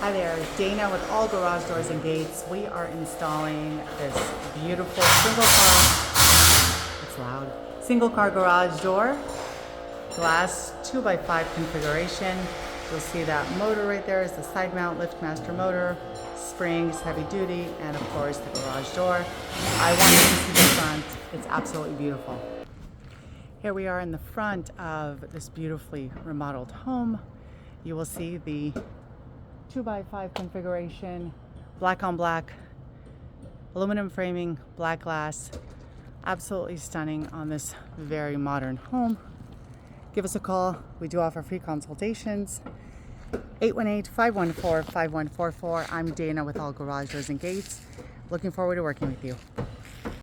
Hi there, Dana with All Garage Doors and Gates. We are installing this beautiful single car garage door, glass 2x5 configuration. You'll see that motor right there is the side mount LiftMaster motor, springs, heavy duty, and of course the garage door. I want you to see the front. It's absolutely beautiful. Here we are in the front of this beautifully remodeled home. You will see the 2x5 configuration, black on black, aluminum framing, black glass. Absolutely stunning on this very modern home. Give us a call. We do offer free consultations. 818-514-5144. I'm Dana with All Garage Doors and Gates. Looking forward to working with you.